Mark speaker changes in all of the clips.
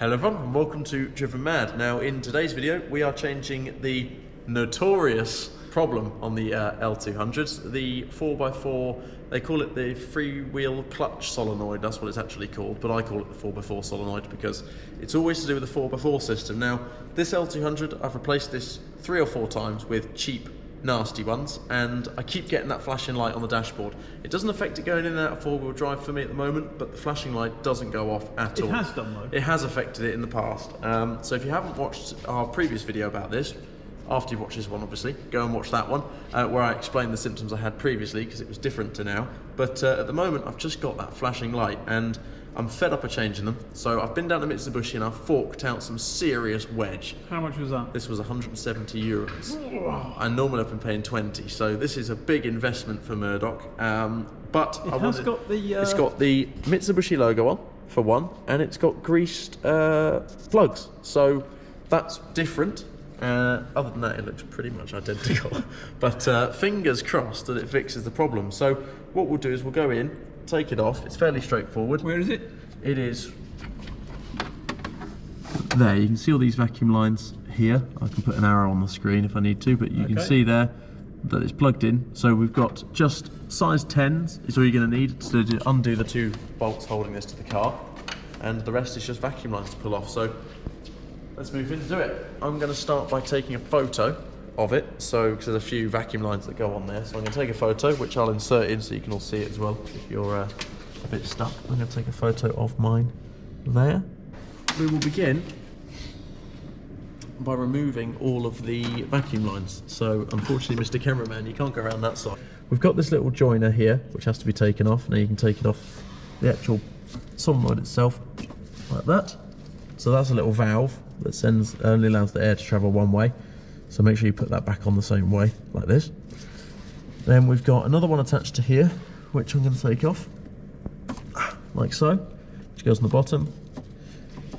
Speaker 1: Hello everyone and welcome to Drivenmad. Now in today's video we are changing the notorious problem on the L200s, the 4x4, they call it the freewheel clutch solenoid, that's what it's actually called, but I call it the 4x4 solenoid because it's always to do with the 4x4 system. Now this L200, I've replaced this 3 or 4 times with cheap nasty ones, and I keep getting that flashing light on the dashboard. It doesn't affect it going in and out of 4-wheel drive for me at the moment, but the flashing light doesn't go off at all.
Speaker 2: It has done though.
Speaker 1: It has affected it in the past. So if you haven't watched our previous video about this, after you've watched this one obviously, go and watch that one, where I explained the symptoms I had previously because it was different to now. But at the moment I've just got that flashing light and I'm fed up of changing them, so I've been down to Mitsubishi and I've forked out some serious wedge.
Speaker 2: How much was that?
Speaker 1: This was 170 euros. I normally have been paying 20, so this is a big investment for Murdoch. But it's got the Mitsubishi logo on, for one, and it's got greased plugs, so that's different. Other than that, it looks pretty much identical. But fingers crossed that it fixes the problem. So what we'll do is we'll go in, take it off. It's fairly straightforward.
Speaker 2: Where is it?
Speaker 1: It is there. You can see all these vacuum lines here. I can put an arrow on the screen if I need to, but you can see there that it's plugged in. So we've got just size 10s is all you're going to need to undo the 2 bolts holding this to the car, and the rest is just vacuum lines to pull off. So let's move into it. I'm going to start by taking a photo of it, so because there's a few vacuum lines that go on there, so I'm going to take a photo which I'll insert in so you can all see it as well if you're a bit stuck. I'm going to take a photo of mine there. We will begin by removing all of the vacuum lines. So unfortunately, Mr. Cameraman, you can't go around that side. We've got this little joiner here which has to be taken off. Now you can take it off the actual solenoid itself like that. So that's a little valve that only allows the air to travel one way. So make sure you put that back on the same way, like this. Then we've got another one attached to here, which I'm going to take off, like so, which goes on the bottom.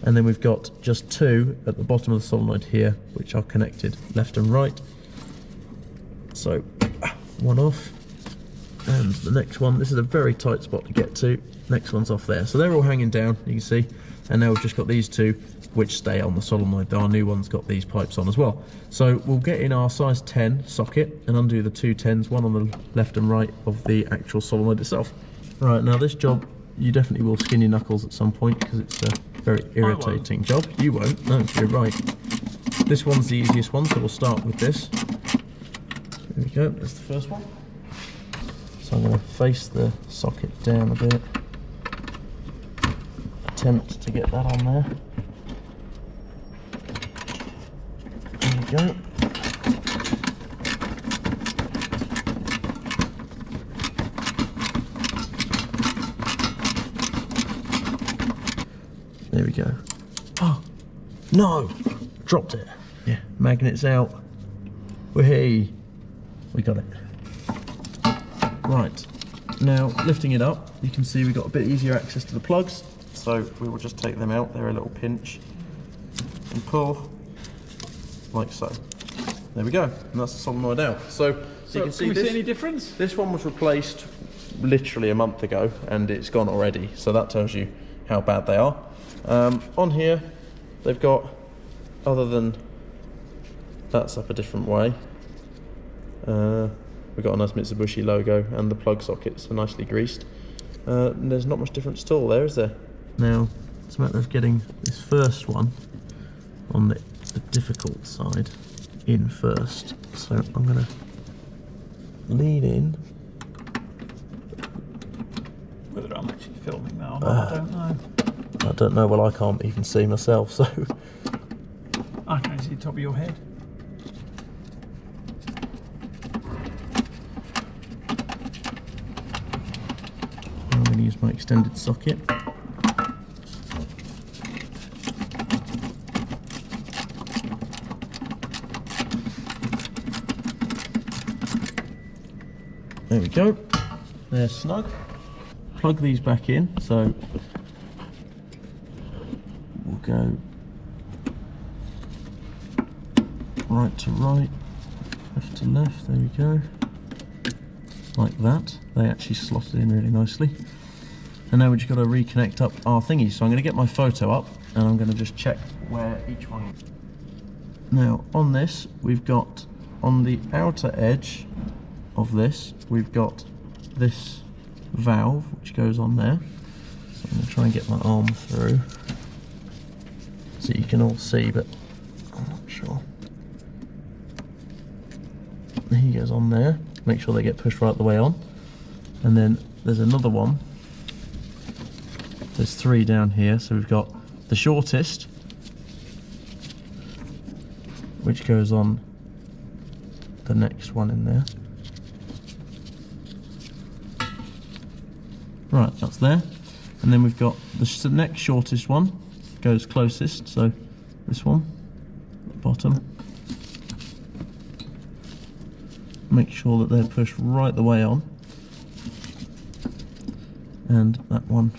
Speaker 1: And then we've got just 2 at the bottom of the solenoid here, which are connected left and right. So, one off. And the next one, this is a very tight spot to get to. Next one's off there. So they're all hanging down, you can see. And now we've just got these 2 which stay on the solenoid. Our new one's got these pipes on as well. So we'll get in our size 10 socket and undo the 2 10s, one on the left and right of the actual solenoid itself. Right, now this job, you definitely will skin your knuckles at some point because it's a very irritating job. You won't, no, you're right. This one's the easiest one, so we'll start with this. There we go, that's the first one. So I'm going to face the socket down a bit. Attempt to get that on there. There we go. There we go. Oh no! Dropped it. Yeah, magnets out. Whee! We got it. Right. Now lifting it up, you can see we've got a bit easier access to the plugs. So we will just take them out, they're a little pinch, and pull, like so. There we go, and that's the solenoid out. So you can see,
Speaker 2: see any difference?
Speaker 1: This one was replaced literally a month ago, and it's gone already, so that tells you how bad they are. On here, they've got, other than that's up a different way, we've got a nice Mitsubishi logo, and the plug sockets are nicely greased. There's not much difference at all there, is there? Now, it's a matter of getting this first one on the difficult side in first. So I'm going to lean in.
Speaker 2: Whether I'm actually filming now or not, I don't know.
Speaker 1: I don't know, well I can't even see myself, so...
Speaker 2: I can see the top of your head.
Speaker 1: I'm going to use my extended socket. There we go, they're snug. Plug these back in, so we'll go right to right, left to left, there we go, like that. They actually slotted in really nicely. And now we've just got to reconnect up our thingy. So I'm going to get my photo up and I'm going to just check where each one is. Now on this, we've got on the outer edge of this, we've got this valve which goes on there. So I'm going to try and get my arm through so you can all see, but I'm not sure. He goes on there, make sure they get pushed right the way on. And then there's another one. There's 3 down here, so we've got the shortest, which goes on the next one in there. Right, that's there. And then we've got the next shortest one, goes closest, so this one, at the bottom. Make sure that they're pushed right the way on. And that one,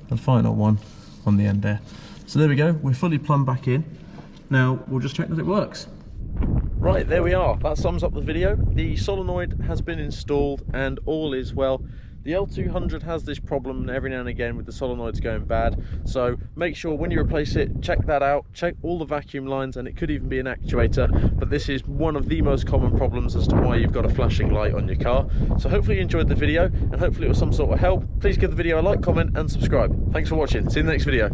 Speaker 1: the final one, on the end there. So there we go, we're fully plumbed back in. Now we'll just check that it works. Right, there we are. That sums up the video. The solenoid has been installed and all is well. The L200 has this problem every now and again with the solenoids going bad, so make sure when you replace it, check that out, check all the vacuum lines, and it could even be an actuator, but this is one of the most common problems as to why you've got a flashing light on your car. So hopefully you enjoyed the video, and hopefully it was some sort of help. Please give the video a like, comment and subscribe. Thanks for watching. See you in the next video.